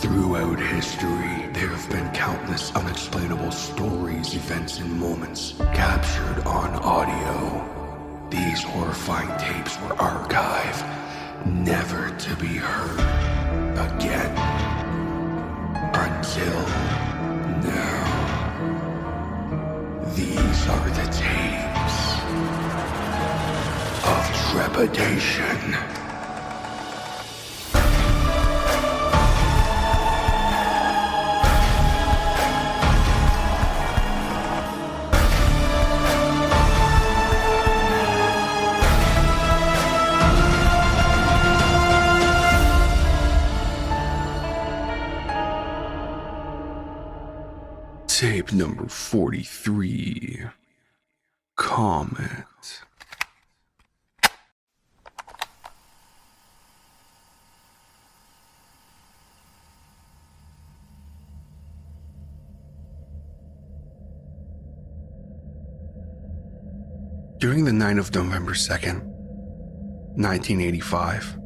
Throughout history, there have been countless unexplainable stories, events, and moments captured on audio. These horrifying tapes were archived, never to be heard again. Until now. These are the tapes of trepidation. Tape number 43, Comet. During the night of November 2nd, 1985,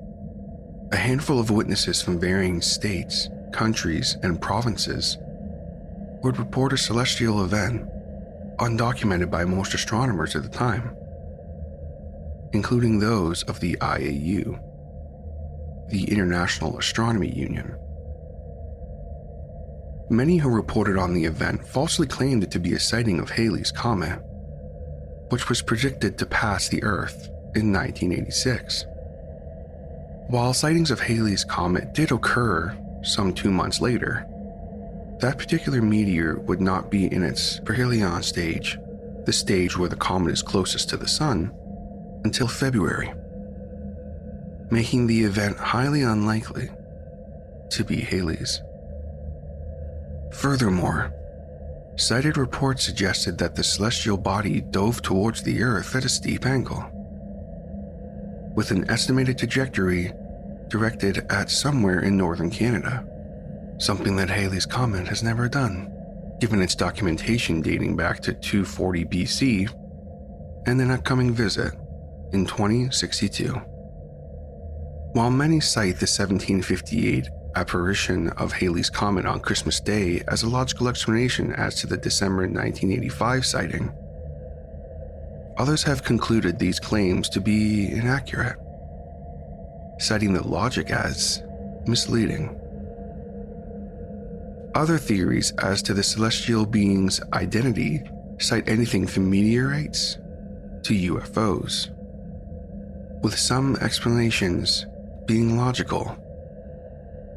a handful of witnesses from varying states, countries, and provinces would report a celestial event undocumented by most astronomers at the time, including those of the IAU, the International Astronomy Union. Many who reported on the event falsely claimed it to be a sighting of Halley's Comet, which was predicted to pass the Earth in 1986. While sightings of Halley's Comet did occur some 2 months later, that particular meteor would not be in its perihelion stage, the stage where the comet is closest to the Sun, until February, making the event highly unlikely to be Halley's. Furthermore, cited reports suggested that the celestial body dove towards the Earth at a steep angle, with an estimated trajectory directed at somewhere in northern Canada, something that Halley's Comet has never done, given its documentation dating back to 240 BC and an upcoming visit in 2062. While many cite the 1758 apparition of Halley's Comet on Christmas Day as a logical explanation as to the December 1985 sighting, others have concluded these claims to be inaccurate, citing the logic as misleading. Other theories as to the celestial being's identity cite anything from meteorites to UFOs, with some explanations being logical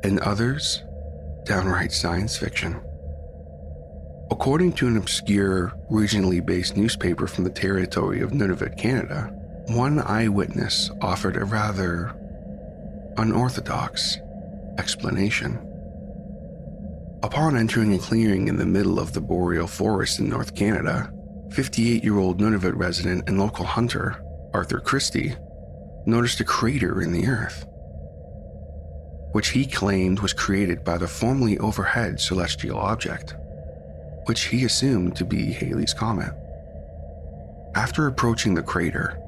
and others downright science fiction. According to an obscure, regionally based newspaper from the territory of Nunavut, Canada, one eyewitness offered a rather unorthodox explanation. Upon entering a clearing in the middle of the boreal forest in North Canada, 58-year-old Nunavut resident and local hunter Arthur Christie noticed a crater in the earth, which he claimed was created by the formerly overhead celestial object, which he assumed to be Halley's Comet. After approaching the crater,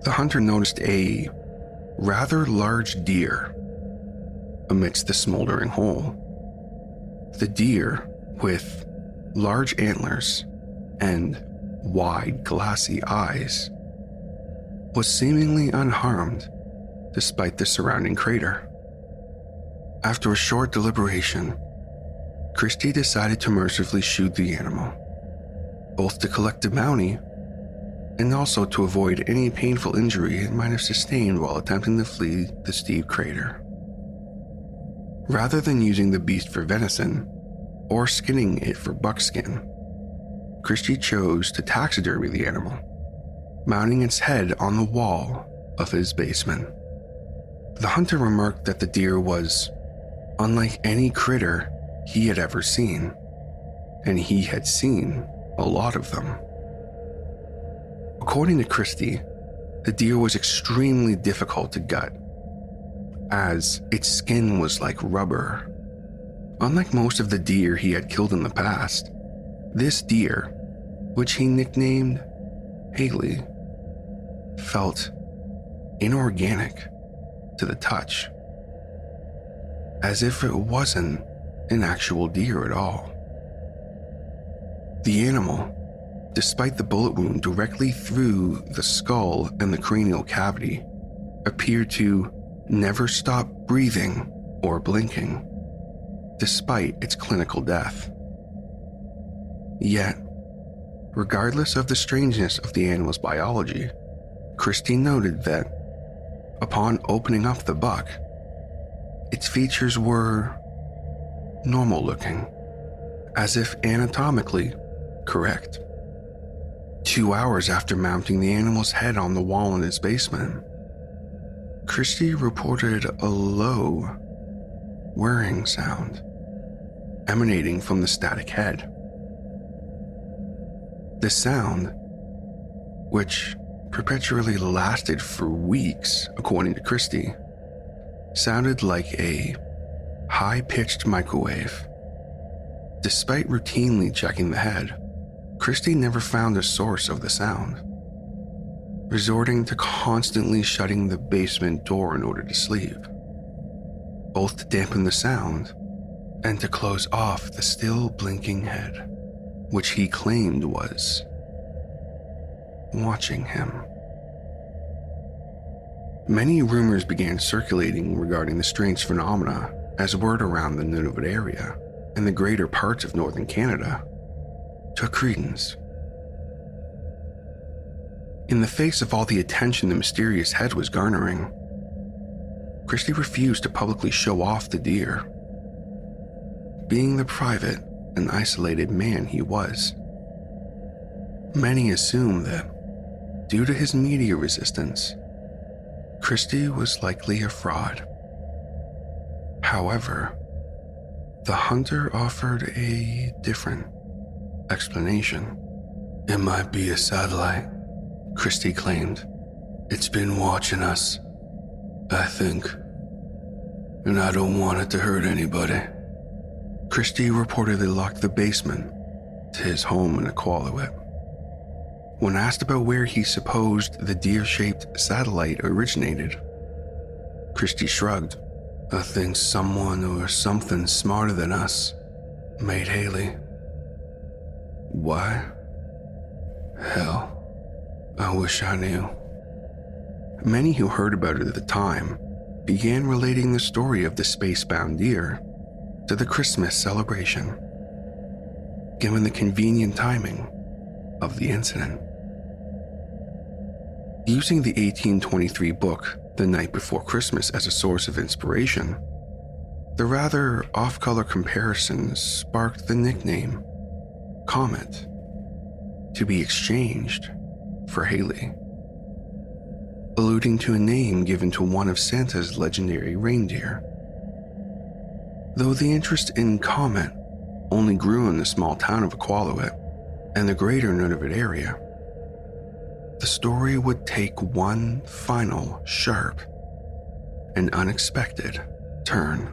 the hunter noticed a rather large deer amidst the smoldering hole. The deer, with large antlers and wide, glassy eyes, was seemingly unharmed despite the surrounding crater. After a short deliberation, Christie decided to mercifully shoot the animal, both to collect a bounty and also to avoid any painful injury it might have sustained while attempting to flee the steep crater. Rather than using the beast for venison or skinning it for buckskin, Christie chose to taxidermy the animal, mounting its head on the wall of his basement. The hunter remarked that the deer was unlike any critter he had ever seen, and he had seen a lot of them. According to Christie, the deer was extremely difficult to gut, as its skin was like rubber. Unlike most of the deer he had killed in the past, this deer, which he nicknamed Halley, felt inorganic to the touch, as if it wasn't an actual deer at all. The animal, despite the bullet wound directly through the skull and the cranial cavity, appeared to never stop breathing or blinking, despite its clinical death. Yet, regardless of the strangeness of the animal's biology, Christie noted that, upon opening up the buck, its features were normal looking, as if anatomically correct. 2 hours after mounting the animal's head on the wall in his basement, Christie reported a low, whirring sound emanating from the static head. The sound, which perpetually lasted for weeks, according to Christie, sounded like a high-pitched microwave. Despite routinely checking the head, Christie never found the source of the sound, resorting to constantly shutting the basement door in order to sleep, both to dampen the sound and to close off the still blinking head, which he claimed was watching him. Many rumors began circulating regarding the strange phenomena as word around the Nunavut area and the greater parts of northern Canada took credence. In the face of all the attention the mysterious head was garnering, Christie refused to publicly show off the deer, being the private and isolated man he was. Many assumed that, due to his media resistance, Christie was likely a fraud. However, the hunter offered a different explanation. "It might be a satellite," Christie claimed. "It's been watching us, I think, and I don't want it to hurt anybody." Christie reportedly locked the basement to his home in Iqaluit. When asked about where he supposed the deer-shaped satellite originated, Christie shrugged. "I think someone or something smarter than us made Haley." "Why? Hell, I wish I knew." Many who heard about it at the time began relating the story of the space-bound deer to the Christmas celebration, given the convenient timing of the incident. Using the 1823 book The Night Before Christmas as a source of inspiration, the rather off-color comparisons sparked the nickname Comet to be exchanged for Haley, alluding to a name given to one of Santa's legendary reindeer. Though the interest in Comet only grew in the small town of Iqaluit and the greater Nunavut area, the story would take one final sharp and unexpected turn.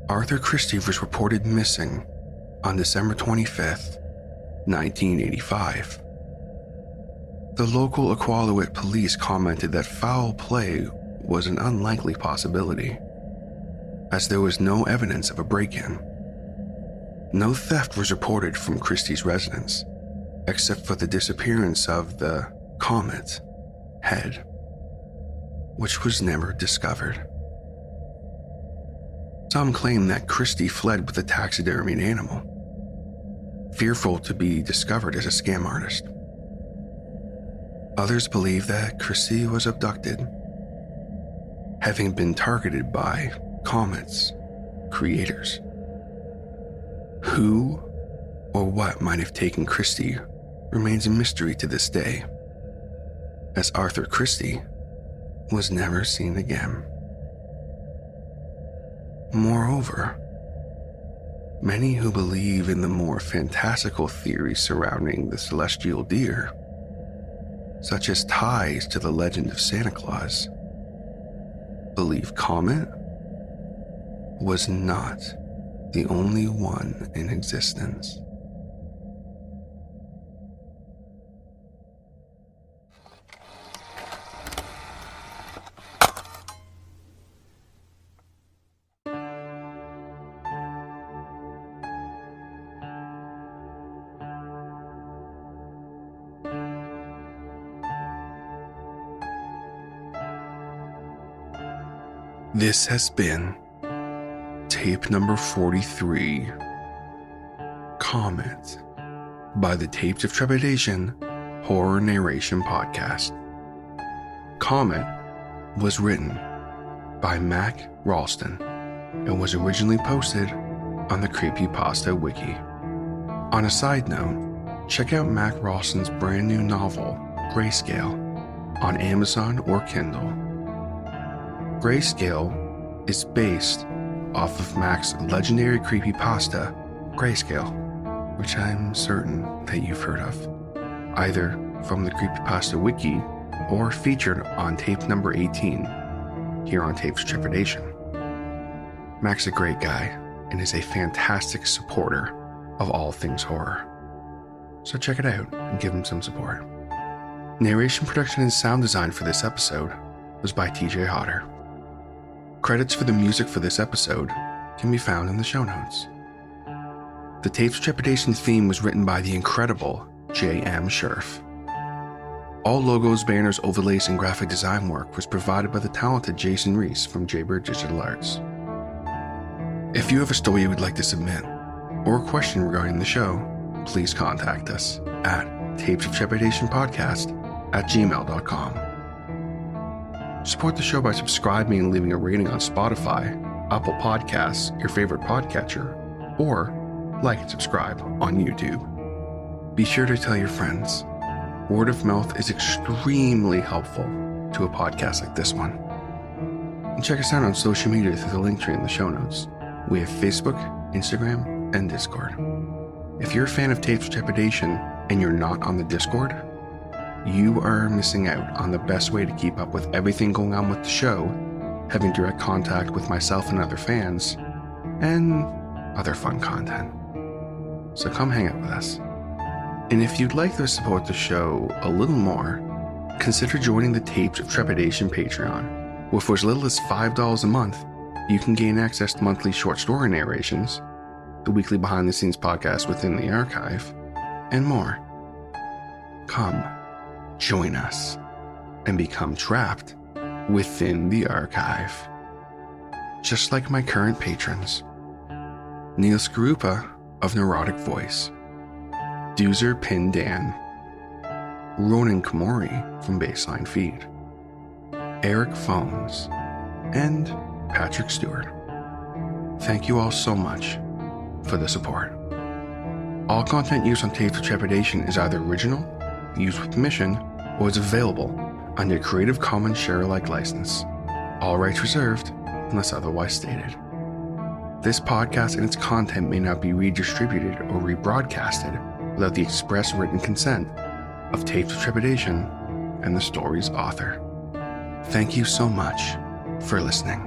Arthur Christie was reported missing on December 25th, 1985. The local Iqaluit police commented that foul play was an unlikely possibility, as there was no evidence of a break-in. No theft was reported from Christie's residence, except for the disappearance of the Comet head, which was never discovered. Some claim that Christie fled with the taxidermied animal, fearful to be discovered as a scam artist. Others believe that Christie was abducted, having been targeted by Comet's creators. Who or what might have taken Christie remains a mystery to this day, as Arthur Christie was never seen again. Moreover, many who believe in the more fantastical theories surrounding the celestial deer, such as ties to the legend of Santa Claus, believe Comet was not the only one in existence. This has been tape number 43, Comet, by the Tapes of Trepidation Horror Narration Podcast. Comet was written by Mak Ralston and was originally posted on the Creepypasta Wiki. On a side note, check out Mak Ralston's brand new novel, Grayscale, on Amazon or Kindle. Grayscale is based off of Mak's legendary creepypasta, Grayscale, which I'm certain that you've heard of, either from the Creepypasta Wiki or featured on tape number 18 here on Tapes of Trepidation. Mak's a great guy and is a fantastic supporter of all things horror. So check it out and give him some support. Narration, production, and sound design for this episode was by TJ Hodder. Credits for the music for this episode can be found in the show notes. The Tapes of Trepidation theme was written by the incredible J.M. Scherf. All logos, banners, overlays, and graphic design work was provided by the talented Jason Reese from Jaybird Digital Arts. If you have a story you would like to submit, or a question regarding the show, please contact us at tapesoftrepidation@gmail.com. Support the show by subscribing and leaving a rating on Spotify, Apple Podcasts, your favorite podcatcher, or like and subscribe on YouTube. Be sure to tell your friends. Word of mouth is extremely helpful to a podcast like this one. And check us out on social media through the link tree in the show notes. We have Facebook, Instagram, and Discord. If you're a fan of Tapes of Trepidation and you're not on the Discord, you are missing out on the best way to keep up with everything going on with the show, having direct contact with myself and other fans, and other fun content. So come hang out with us. And if you'd like to support the show a little more, consider joining the Tapes of Trepidation Patreon, where for as little as $5 a month, you can gain access to monthly short story narrations, the weekly behind-the-scenes podcast within the archive, and more. Come, join us, and become trapped within the archive. Just like my current patrons, Neil Skarupa of Neurotic Voice, Doozer Pin Dan, Ronan Komori from Baseline Feed, Eric Phones, and Patrick Stewart. Thank you all so much for the support. All content used on Tapes of Trepidation is either original, used with permission, or is available under a Creative Commons share-alike license. All rights reserved unless otherwise stated. This podcast and its content may not be redistributed or rebroadcasted without the express written consent of Tapes of Trepidation and the story's author. Thank you so much for listening.